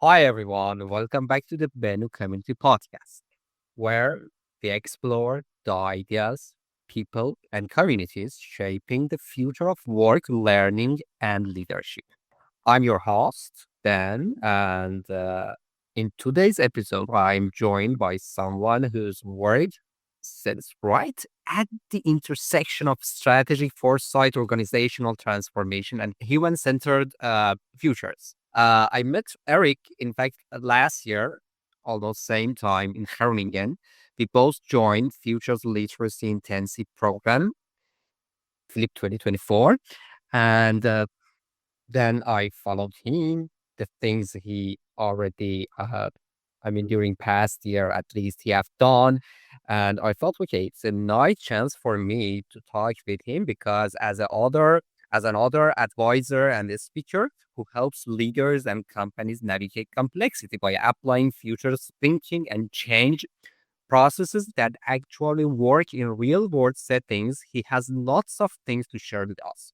Hi, everyone. Welcome back to the Benu Community Podcast, where we explore the ideas, people, and communities shaping the future of work, learning, and leadership. I'm your host, Ben, and in today's episode, I'm joined by someone whose work sits right at the intersection of strategy, foresight, organizational transformation, and human centered futures. I met Erik, in fact, last year, almost same time in Groningen. We both joined Futures Literacy Intensive Program, Flip 2024. And then I followed him, the things he already, during past year at least he have done. And I felt, okay, it's a nice chance for me to talk with him because as another advisor and a speaker who helps leaders and companies navigate complexity by applying futures thinking and change processes that actually work in real world settings, he has lots of things to share with us.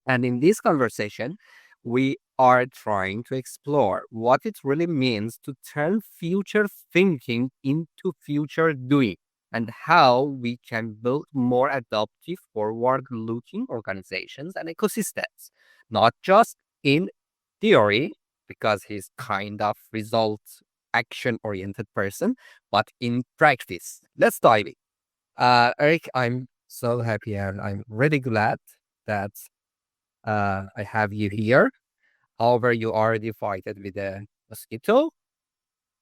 And in this conversation, we are trying to explore what it really means to turn future thinking into future doing and how we can build more adaptive, forward looking organizations and ecosystems, not just in theory, because he's kind of result action oriented person, but in practice. Let's dive in. Eric, I'm so happy and I'm really glad that I have you here. However, you already fighted with a mosquito.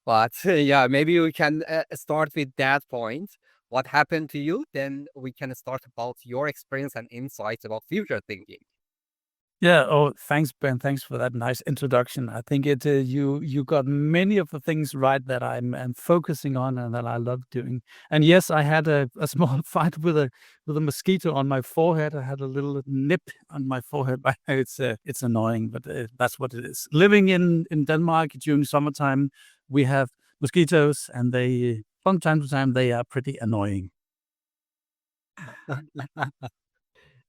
But yeah, maybe we can start with that point. What happened to you? Then we can start about your experience and insights about future thinking. Yeah. Oh, thanks, Ben. Thanks for that nice introduction. I think you got many of the things right that I'm focusing on and that I love doing. And yes, I had a small fight with a mosquito on my forehead. I had a little nip on my forehead. It's annoying, but that's what it is. Living in Denmark during summertime, we have mosquitoes, and they from time to time they are pretty annoying.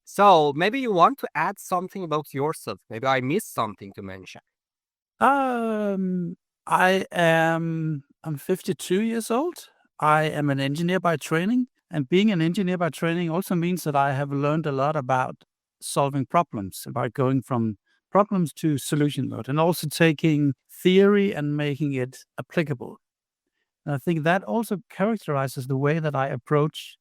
So maybe you want to add something about yourself. Maybe I missed something to mention. Um, I'm 52 years old. I am an engineer by training, and being an engineer by training also means that I have learned a lot about solving problems, about going from problems to solution mode, and also taking theory and making it applicable. And I think that also characterizes the way that I approach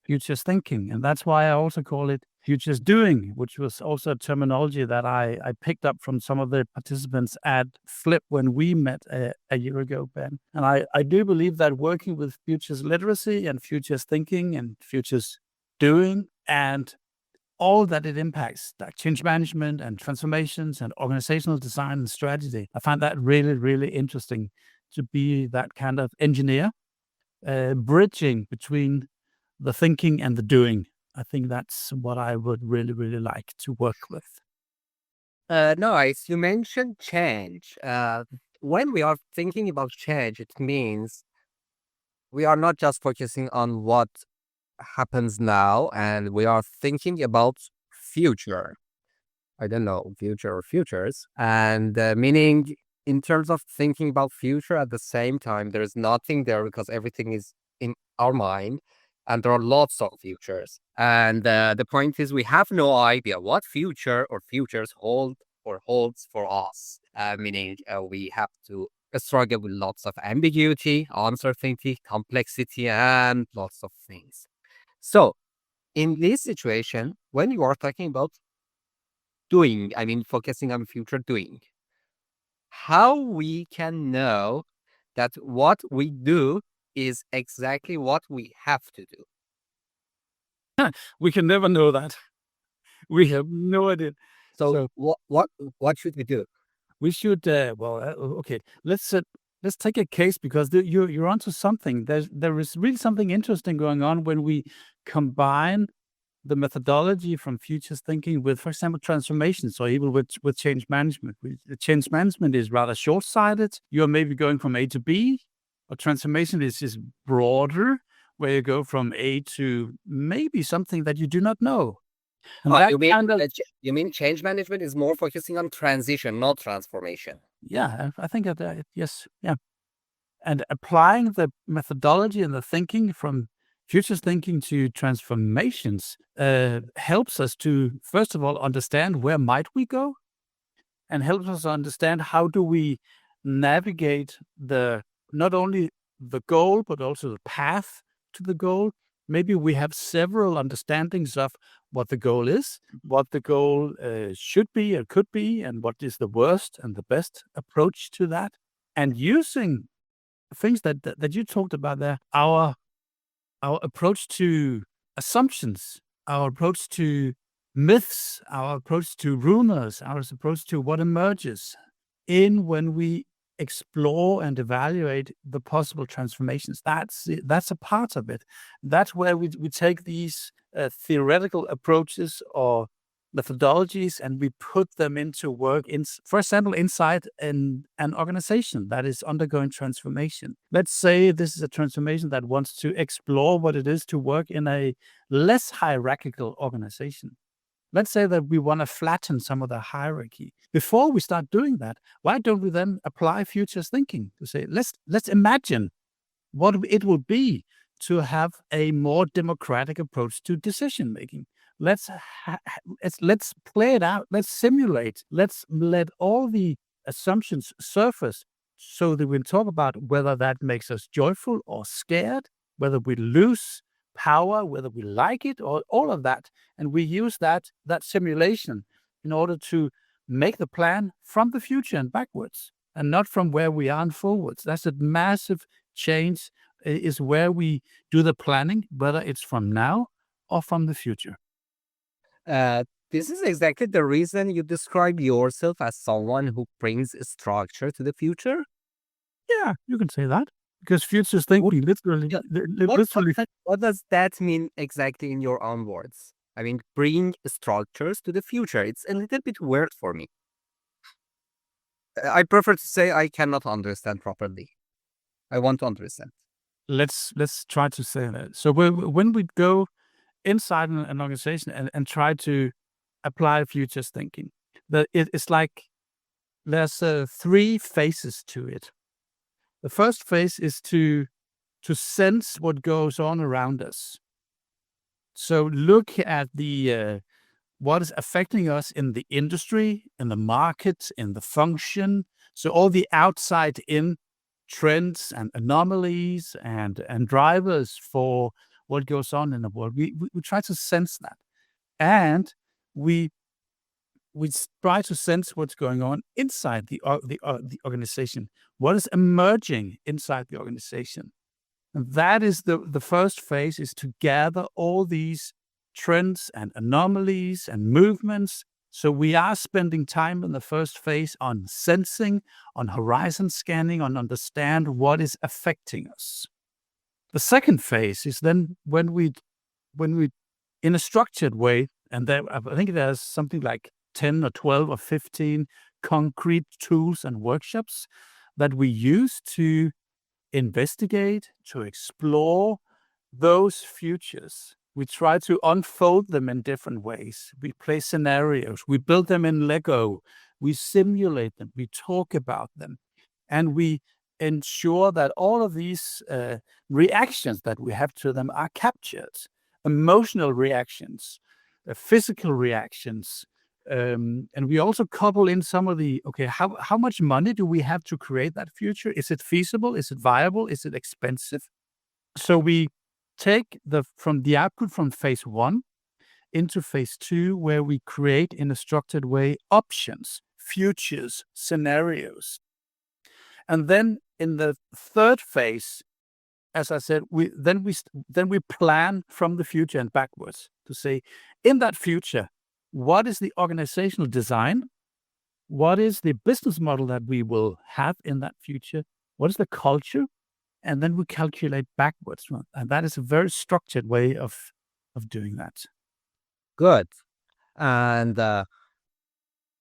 futures thinking. And that's why I also call it futures doing, which was also a terminology that I picked up from some of the participants at Flip when we met a year ago, Ben. And I do believe that working with futures literacy and futures thinking and futures doing and all that it impacts, like change management and transformations and organizational design and strategy, I find that really, really interesting to be that kind of engineer, bridging between the thinking and the doing. I think that's what I would really, really like to work with. Nice. You mentioned change. When we are thinking about change, it means we are not just focusing on what happens now, and we are thinking about future. I don't know, future or futures. And meaning, in terms of thinking about future at the same time, there's nothing there because everything is in our mind and there are lots of futures. And the point is, we have no idea what future or futures hold or holds for us, meaning we have to struggle with lots of ambiguity, uncertainty, complexity, and lots of things. So, in this situation, when you are talking about doing, focusing on future doing, how we can know that what we do is exactly what we have to do. We can never know that. We have no idea. So So what should we do? we should, okay, let's take a case because you're onto something. There is really something interesting going on when we combine the methodology from futures thinking with, for example, transformations or even with change management. The change management is rather short-sighted. You're maybe going from A to B, or transformation is just broader, where you go from A to maybe something that you do not know. And Oh, that kind of, you mean change management is more focusing on transition, not transformation? yeah, I think that, yes, yeah. And applying the methodology and the thinking from futures thinking to transformations helps us to, first of all, understand where might we go, and helps us understand how do we navigate the not only the goal but also the path to the goal. Maybe we have several understandings of what the goal is, what the goal should be or could be, and what is the worst and the best approach to that. And using things that you talked about there, our approach to assumptions, our approach to myths, our approach to rumors, our approach to what emerges in when we explore and evaluate the possible transformations. That's a part of it. That's where we take these theoretical approaches or methodologies and we put them into work in, for example, inside an organization that is undergoing transformation. Let's say this is a transformation that wants to explore what it is to work in a less hierarchical organization. Let's say that we want to flatten some of the hierarchy. Before we start doing that, why don't we then apply futures thinking to say, let's imagine what it will be to have a more democratic approach to decision making. Let's play it out. Let's simulate. Let's let all the assumptions surface so that we can talk about whether that makes us joyful or scared, whether we lose power, whether we like it, or all of that. And we use that simulation in order to make the plan from the future and backwards, and not from where we are and forwards. That's a massive change. Is where we do the planning, whether it's from now or from the future. This is exactly the reason you describe yourself as someone who brings structure to the future. Yeah, you can say that because futures thinking literally, Yeah, literally. what does that mean exactly in your own words? I mean, bring structures to the future. It's a little bit weird for me. I prefer to say I cannot understand properly. I want to understand. Let's try to say that. So when we go inside an organization and try to apply futures thinking, it's like there's 3 phases to it. The first phase is to sense what goes on around us. So look at the what is affecting us in the industry, in the market, in the function. So all the outside in trends and anomalies and drivers for what goes on in the world. We try to sense that, and we try to sense what's going on inside the organization. What is emerging inside the organization? And that is the first phase, is to gather all these trends and anomalies and movements. So we are spending time in the first phase on sensing, on horizon scanning, on understand what is affecting us. The second phase is then when we in a structured way, and there, I think there's something like 10 or 12 or 15 concrete tools and workshops that we use to investigate, to explore those futures. We try to unfold them in different ways. We play scenarios, we build them in Lego, we simulate them, we talk about them, and we ensure that all of these reactions that we have to them are captured. Emotional reactions, physical reactions, and we also couple in some of the, okay, how much money do we have to create that future? Is it feasible? Is it viable? Is it expensive? So we take from the output from phase 1 into phase 2, where we create in a structured way options, futures, scenarios. And then in the third phase, as I said, we plan from the future and backwards to say, in that future, what is the organizational design? What is the business model that we will have in that future? What is the culture? And then we calculate backwards. And that is a very structured way of doing that. Good. And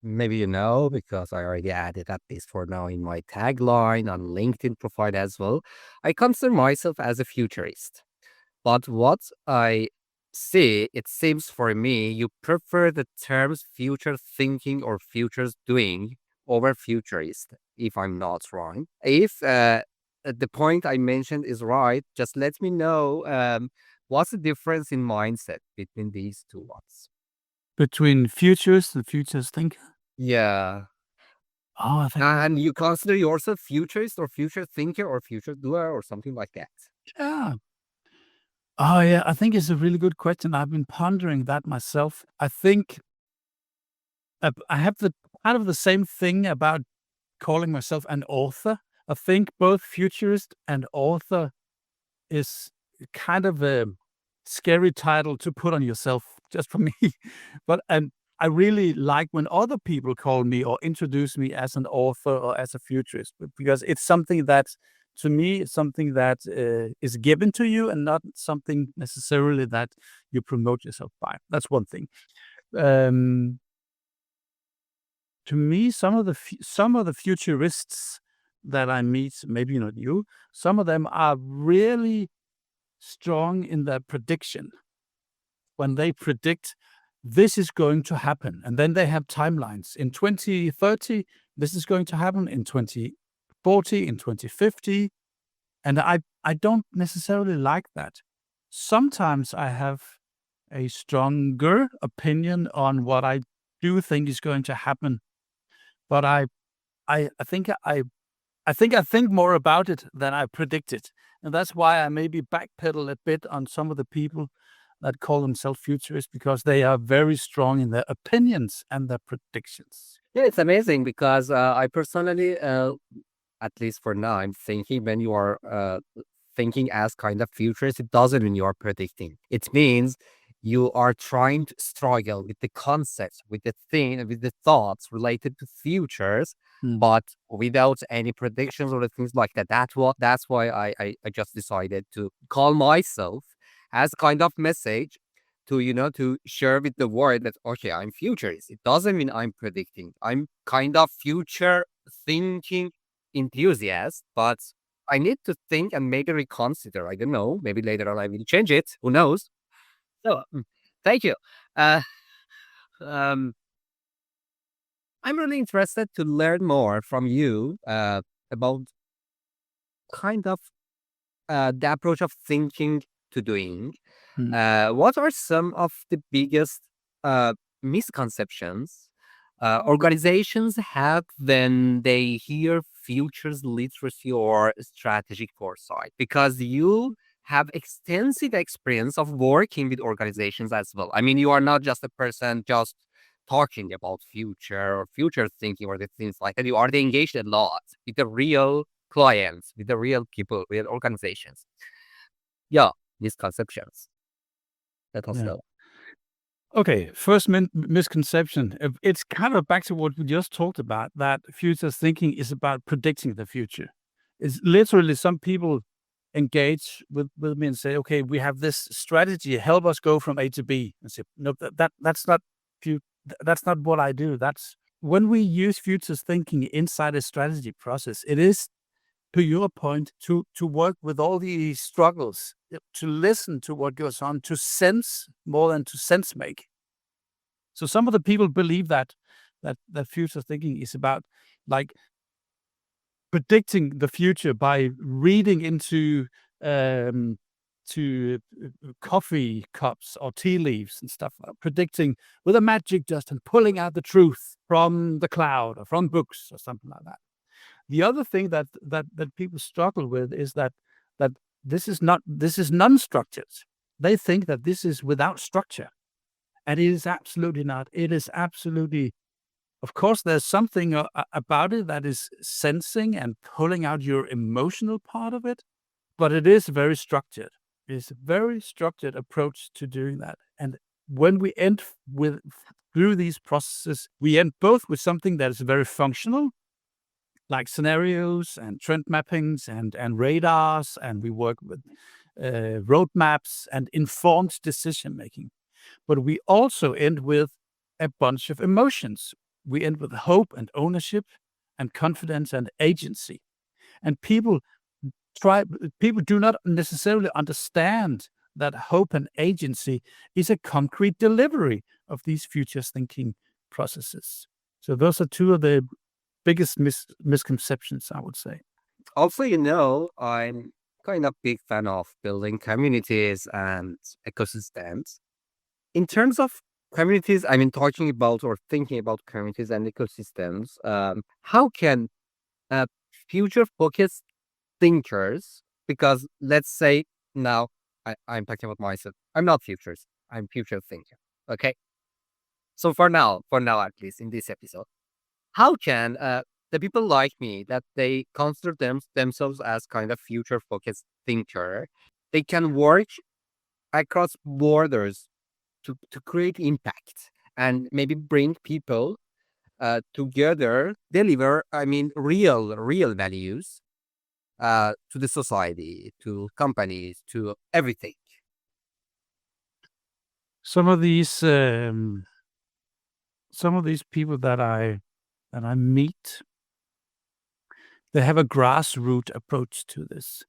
maybe you know, because I already added at least for now in my tagline on LinkedIn profile as well, I consider myself as a futurist. But what I See, it seems for me you prefer the terms future thinking or futures doing over futurist, if I'm not wrong. If the point I mentioned is right, just let me know what's the difference in mindset between these two ones. Between futurist and futurist thinker? Yeah. Oh, I think And you consider yourself futurist or future thinker or future doer or something like that? yeah. Oh, yeah, I think it's a really good question. I've been pondering that myself. I think I have the kind of the same thing about calling myself an author. I think both futurist and author is kind of a scary title to put on yourself, just for me. But and I really like when other people call me or introduce me as an author or as a futurist, because it's something that, to me, it's something that is given to you and not something necessarily that you promote yourself by. That's one thing. Um, to me, some of the futurists that I meet, maybe not you, some of them are really strong in their prediction. When they predict this is going to happen, and then they have timelines. In 2030, this is going to happen, in 2040, in 2050, and I don't necessarily like that. Sometimes I have a stronger opinion on what I do think is going to happen, but I think I think more about it than I predicted, and that's why I maybe backpedal a bit on some of the people that call themselves futurists, because they are very strong in their opinions and their predictions. Yeah, it's amazing because I personally, at least for now, I'm thinking when you are thinking as kind of futurist, it doesn't mean you are predicting. It means you are trying to struggle with the concepts, with the thing, with the thoughts related to futures, Mm. but without any predictions or the things like that. That's why I just decided to call myself as kind of message to to share with the world that okay, I'm futurist. It doesn't mean I'm predicting. I'm kind of future thinking enthusiast, but I need to think and maybe reconsider. I don't know. Maybe later on I will change it. Who knows? So, thank you. Uh, um, I'm really interested to learn more from you about kind of the approach of thinking to doing. Mm. What are some of the biggest misconceptions organizations have when they hear futures literacy or strategic foresight? Because you have extensive experience of working with organizations as well. I mean, you are not just a person just talking about future or future thinking or the things like that. You are engaged a lot with the real clients, with the real people, real organizations. Yeah, misconceptions. Let us Yeah. know. Okay, first misconception. It's kind of back to what we just talked about, that future thinking is about predicting the future. It's literally some people engage with me and say, okay, we have this strategy, help us go from A to B. And say, no, that's not that's not what I do. That's when we use futures thinking inside a strategy process, it is, to your point, to work with all the struggles, to listen to what goes on, to sense more than to sense make. So some of the people believe that future thinking is about, like, predicting the future by reading into to coffee cups or tea leaves and stuff, predicting with a magic dust and pulling out the truth from the cloud or from books or something like that. The other thing that people struggle with is that this is non-structured. They think that this is without structure, and it is absolutely not. It is absolutely, of course, there's something about it that is sensing and pulling out your emotional part of it, but it is very structured. It's a very structured approach to doing that. And when we end with through these processes, we end both with something that is very functional, like scenarios and trend mappings and radars, and we work with roadmaps and informed decision making. But we also end with a bunch of emotions. We end with hope and ownership and confidence and agency. And people try people do not necessarily understand that hope and agency is a concrete delivery of these futures thinking processes. So those are two of the biggest misconceptions, I would say. Also, I'm kind of big fan of building communities and ecosystems. In terms of communities, I mean, talking about or thinking about communities and ecosystems, how can uh, future focused thinkers, because let's say now I'm talking about myself, I'm not futures, I'm future thinker. Okay. So for now, at least in this episode, how can the people like me that they consider themselves as kind of future focused thinker, they can work across borders to create impact and maybe bring people together, deliver, I mean, real values to the society, to companies, to everything. Some of these people that I meet, they have a grassroots approach to this.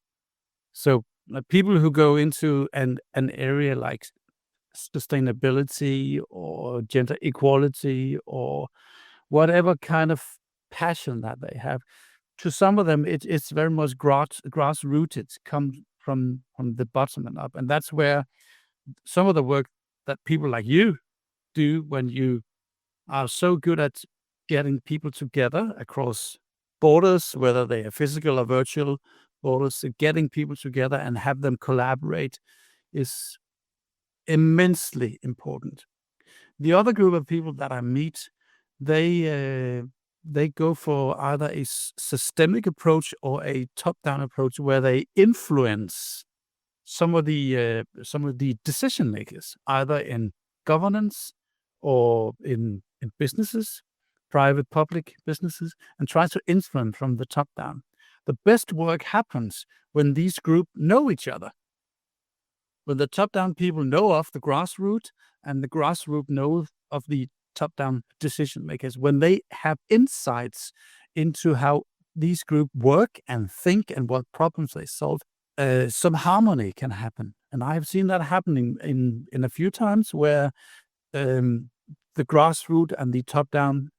So people who go into an area like sustainability or gender equality or whatever kind of passion that they have, to some of them it's very much grassrooted, comes from the bottom and up, and that's where some of the work that people like you do, when you are so good at getting people together across borders, whether they are physical or virtual borders, getting people together and have them collaborate is immensely important. The other group of people that I meet, they go for either a systemic approach or a top-down approach, where they influence some of the decision makers, either in governance or in businesses, private, public businesses, and try to influence from the top down. The best work happens when these groups know each other. When the top-down people know of the grassroots and the grassroots know of the top-down decision makers, when they have insights into how these groups work and think and what problems they solve, some harmony can happen. And I've seen that happening in a few times where the grassroots and the top-down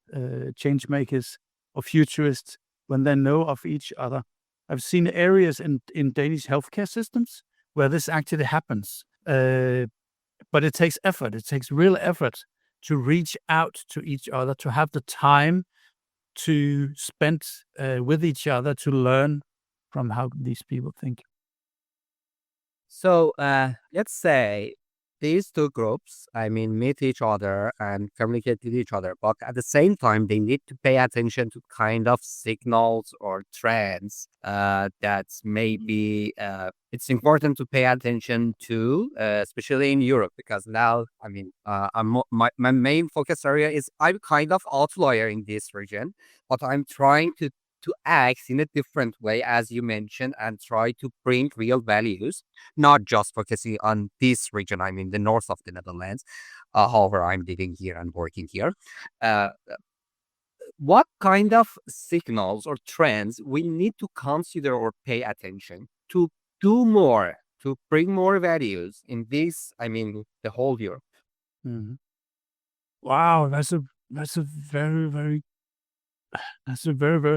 change makers or futurists, when they know of each other. I've seen areas in Danish healthcare systems where this actually happens. But it takes effort. It takes real effort to reach out to each other, to have the time to spend with each other, to learn from how these people think. So let's say these two groups, I mean, meet each other and communicate with each other, but at the same time, they need to pay attention to kind of signals or trends that maybe it's important to pay attention to, especially in Europe, because now, I mean, my main focus area is I'm kind of outlier in this region, but I'm trying to act in a different way, as you mentioned, and try to bring real values, not just focusing on this region. I mean, the north of the Netherlands. However, I'm living here and working here. Uh, what kind of signals or trends we need to consider or pay attention to do more, to bring more values in this, I mean, the whole Europe? Mhm. Wow, that's a very, very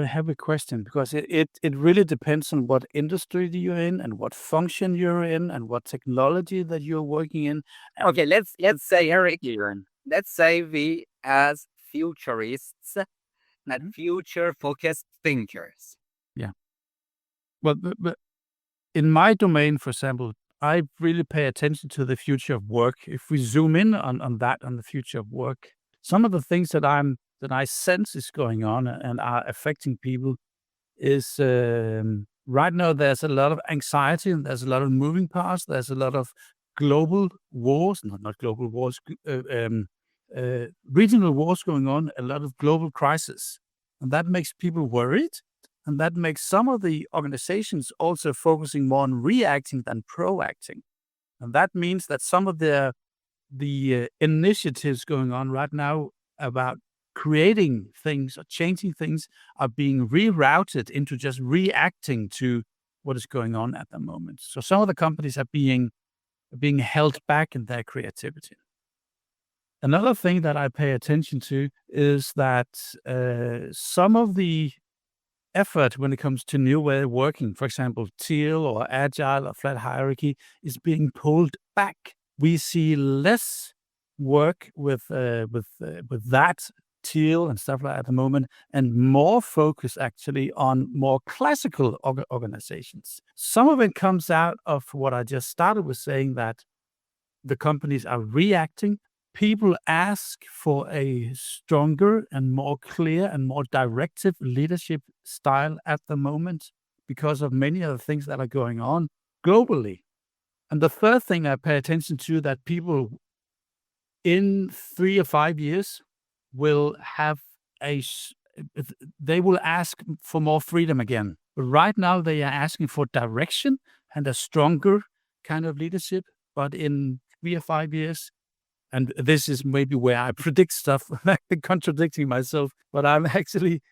heavy question, because it really depends on what industry that you're in and what function you're in and what technology that you're working in. Okay, let's say, Eric, let's say we as futurists and Mhm. future focused thinkers. Yeah. But in my domain, for example, I really pay attention to the future of work. If we zoom in on the future of work, some of the things that I sense is going on and are affecting people is, right now there's a lot of anxiety and there's a lot of moving parts. There's a lot of global wars, not global wars, regional wars going on, a lot of global crisis. And that makes people worried. And that makes some of the organizations also focusing more on reacting than proacting. And that means that some of the initiatives going on right now about creating things or changing things are being rerouted into just reacting to what is going on at the moment. So some of the companies are being being held back in their creativity. Another thing that I pay attention to is that some of the effort when it comes to new way of working, for example, teal or agile or flat hierarchy, is being pulled back. We see less work with that teal and stuff like that at the moment, and more focus actually on more classical organizations. Some of it comes out of what I just started with saying, that the companies are reacting. People ask for a stronger and more clear and more directive leadership style at the moment because of many of the things that are going on globally. And the third thing I pay attention to, that people in 3 or 5 years will have they will ask for more freedom again. But right now they are asking for direction and a stronger kind of leadership. But in 3 or 5 years, and this is maybe where I predict stuff, contradicting myself, but I'm actually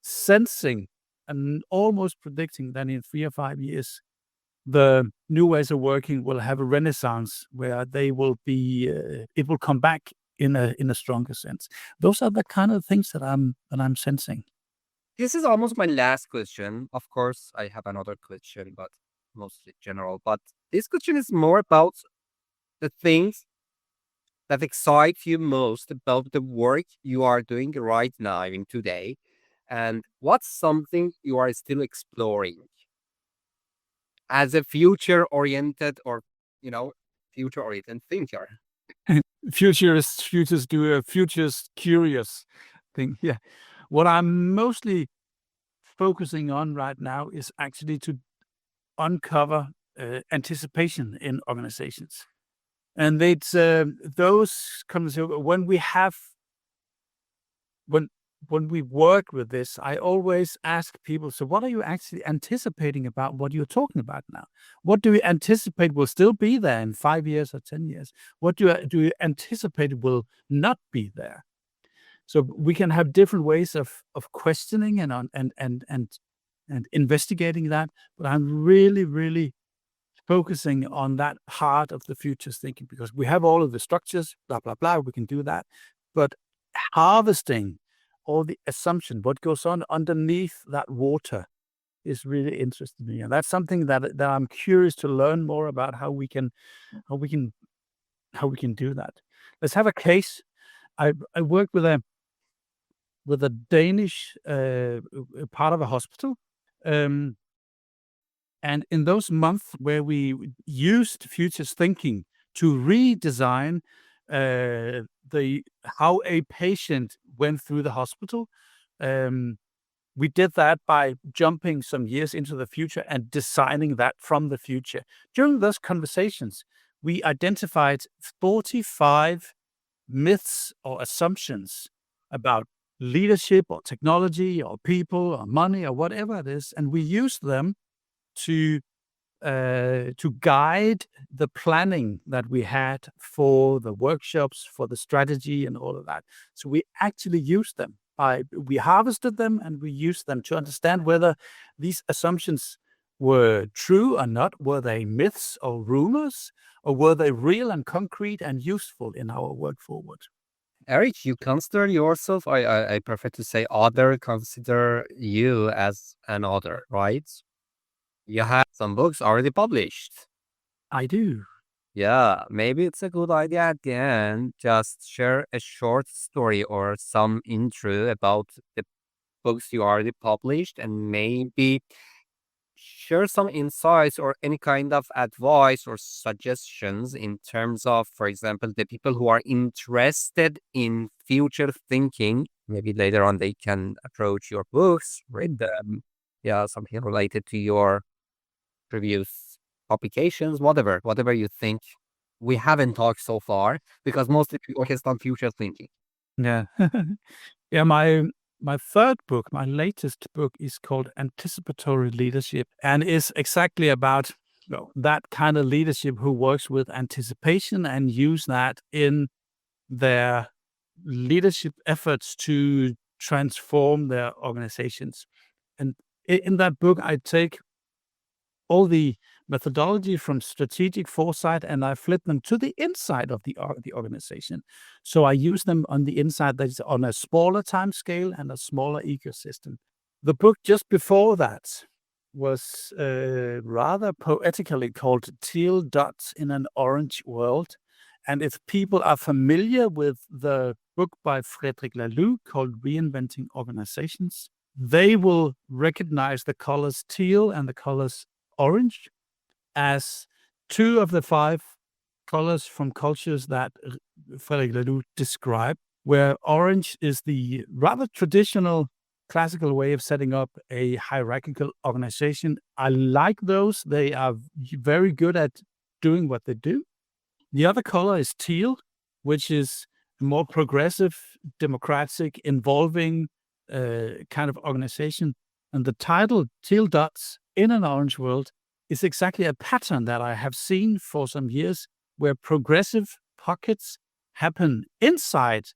sensing and almost predicting that in 3 or 5 years, the new ways of working will have a renaissance where they will be, it will come back in a stronger sense. Those are the kind of things that I'm sensing. This is almost my last question. Of course, I have another question, but mostly general. But this question is more about the things that excite you most about the work you are doing right now, in today, and what's something you are still exploring as a future oriented or, you know, future oriented thinker. Futurists do a futures curious thing. Yeah. What I'm mostly focusing on right now is actually to uncover anticipation in organizations. And it's those conversations when when we work with this, I always ask people, so what are you actually anticipating about what you're talking about now? What do you anticipate will still be there in 5 years or 10 years? What do you anticipate will not be there? So we can have different ways of questioning and investigating that. But I'm really, really focusing on that part of the futures thinking, because we have all of the structures, blah, blah, blah. We can do that. But harvesting all the assumption, what goes on underneath that water, is really interesting to me. And that's something that I'm curious to learn more about, how we can do that. Let's have a case. I worked with a Danish part of a hospital. And in those months where we used futures thinking to redesign how a patient went through the hospital, we did that by jumping some years into the future and designing that from the future. During those conversations, we identified 45 myths or assumptions about leadership or technology or people or money or whatever it is, and we used them to guide the planning that we had for the workshops, for the strategy, and all of that. So we actually used them. We harvested them and we used them to understand whether these assumptions were true or not. Were they myths or rumors, or were they real and concrete and useful in our work forward? Eric, you consider yourself, I prefer to say other, consider you as an author, right? You have some books already published. I do. Yeah, maybe it's a good idea at the end, just share a short story or some intro about the books you already published, and maybe share some insights or any kind of advice or suggestions in terms of, for example, the people who are interested in future thinking. Maybe later on they can approach your books, read them. Yeah, something related to your previous publications, whatever you think. We haven't talked so far because mostly we focused on future thinking. Yeah. Yeah, my third book, my latest book, is called Anticipatory Leadership, and is exactly about, that kind of leadership who works with anticipation and use that in their leadership efforts to transform their organizations. And in that book, I take all the methodology from strategic foresight, and I flip them to the inside of the organization. So I use them on the inside, that is on a smaller time scale and a smaller ecosystem. The book just before that was rather poetically called Teal Dots in an Orange World. And if people are familiar with the book by Frederic Laloux called Reinventing Organizations, they will recognize the colors teal and the colors orange as two of the five colors from cultures that Frederic Laloux described, where orange is the rather traditional classical way of setting up a hierarchical organization. I like those. They are very good at doing what they do. The other color is teal, which is a more progressive, democratic, involving kind of organization. And the title, Teal Dots in an Orange World, is exactly a pattern that I have seen for some years, where progressive pockets happen inside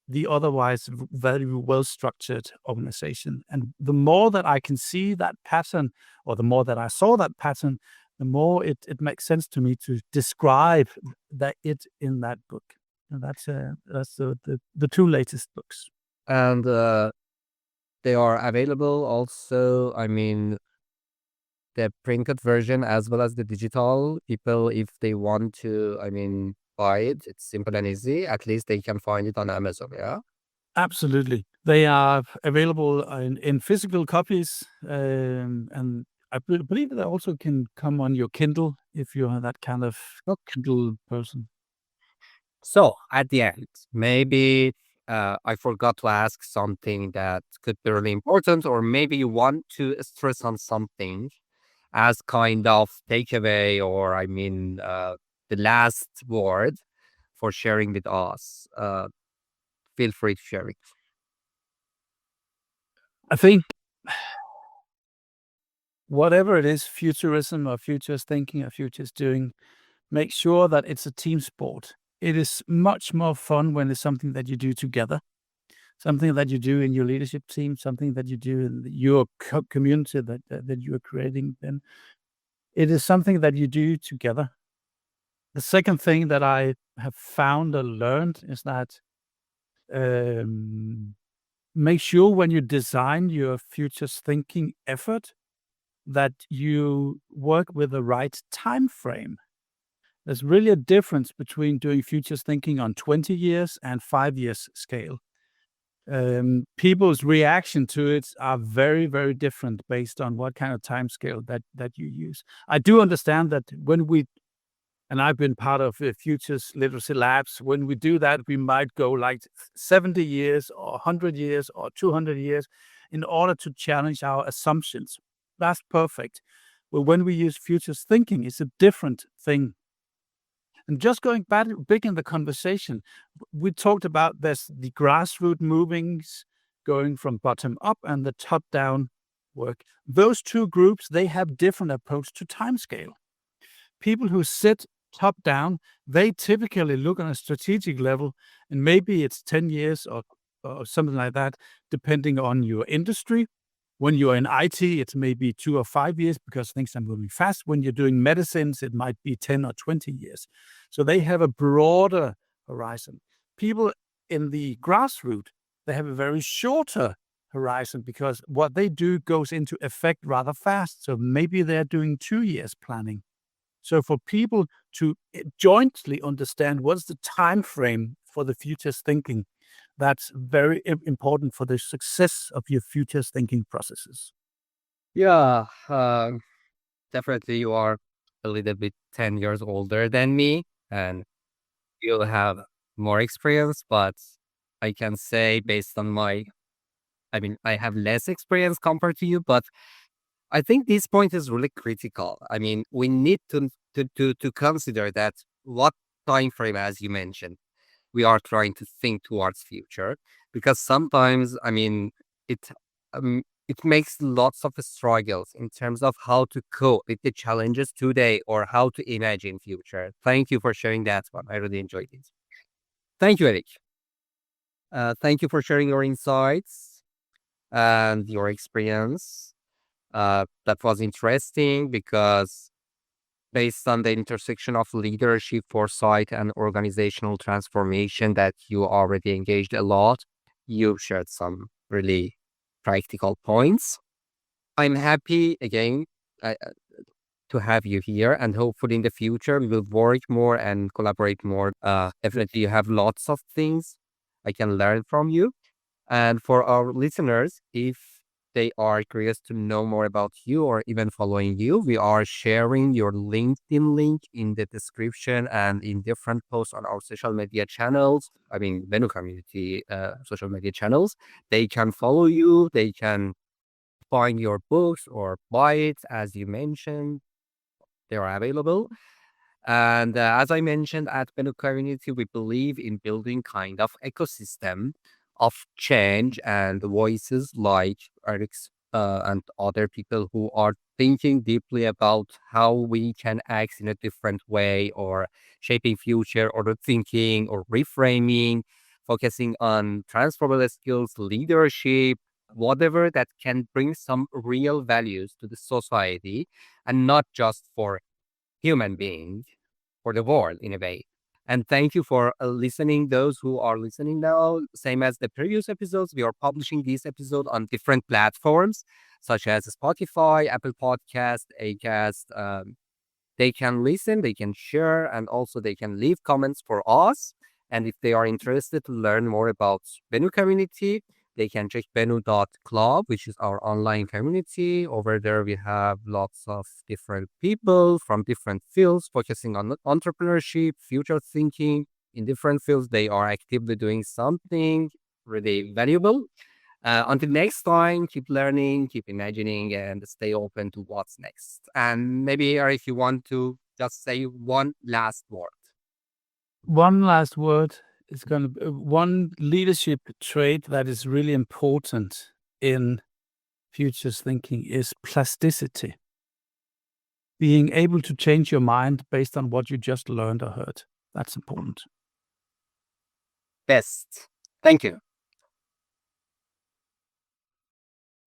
the otherwise very well-structured organization. And the more that I can see that pattern, or the more that I saw that pattern, the more it makes sense to me to describe it in that book. And that's the two latest books. And they are available also, I mean, the printed version as well as the digital. People, if they want to, I mean, buy it, it's simple and easy. At least they can find it on Amazon, yeah? Absolutely. They are available in physical copies, and I believe they also can come on your Kindle if you're that kind of Kindle person. So at the end, maybe I forgot to ask something that could be really important, or maybe you want to stress on something as kind of takeaway, or I mean, the last word for sharing with us. Feel free to share it. I think whatever it is, futurism or futures thinking or futures doing, make sure that it's a team sport. It is much more fun when it's something that you do together, something that you do in your leadership team, something that you do in your community that you are creating. Then it is something that you do together. The second thing that I have found or learned is that make sure when you design your futures thinking effort that you work with the right time frame. There's really a difference between doing futures thinking on 20 years and 5 years scale. People's reaction to it are very, very different based on what kind of time scale that you use. I do understand that and I've been part of Futures Literacy Labs. When we do that, we might go like 70 years or 100 years or 200 years in order to challenge our assumptions. That's perfect. But when we use futures thinking, it's a different thing. And just going back big in the conversation, we talked about this, the grassroots movings going from bottom up and the top down work. Those two groups, they have different approach to timescale. People who sit top down, they typically look on a strategic level, and maybe it's 10 years or something like that, depending on your industry. When you're in IT, it's maybe 2 or 5 years because things are moving fast. When you're doing medicines, it might be 10 or 20 years. So they have a broader horizon. People in the grassroots, they have a very shorter horizon because what they do goes into effect rather fast. So maybe they're doing 2 years planning. So for people to jointly understand what's the time frame for the futures thinking, that's very important for the success of your futures thinking processes. Yeah, definitely you are a little bit 10 years older than me, and you'll have more experience, but I can say based on I mean, I have less experience compared to you, but I think this point is really critical. I mean, we need to consider that what time frame, as you mentioned, we are trying to think towards future, because sometimes, I mean, it makes lots of struggles in terms of how to cope with the challenges today or how to imagine future. Thank you for sharing that one. I really enjoyed it. Thank you, Erik. Thank you for sharing your insights and your experience. That was interesting because based on the intersection of leadership, foresight, and organizational transformation that you already engaged a lot. You've shared some really practical points. I'm happy again uh, to have you here, and hopefully in the future we will work more and collaborate more. Definitely, you have lots of things I can learn from you. And for our listeners, if they are curious to know more about you or even following you, we are sharing your LinkedIn link in the description and in different posts on our social media channels. I mean, Venu community social media channels. They can follow you. They can find your books or buy it, as you mentioned. They are available. And as I mentioned at Benuk Community, we believe in building kind of ecosystem of change and voices like Eric's and other people who are thinking deeply about how we can act in a different way or shaping future or thinking or reframing, focusing on transferable skills, leadership, whatever that can bring some real values to the society and not just for human being, for the world in a way. And thank you for listening. Those who are listening now, same as the previous episodes, we are publishing this episode on different platforms such as Spotify, Apple Podcast, Acast. They can listen, they can share, and also they can leave comments for us. And if they are interested to learn more about Benu community, they can check benu.club, which is our online community. Over there, we have lots of different people from different fields focusing on entrepreneurship, future thinking. In different fields, they are actively doing something really valuable. Until next time, keep learning, keep imagining, and stay open to what's next. And maybe, if you want to just say one last word. One last word is going to be one leadership trait that is really important in futures thinking is plasticity. Being able to change your mind based on what you just learned or heard. That's important. Best. Thank you.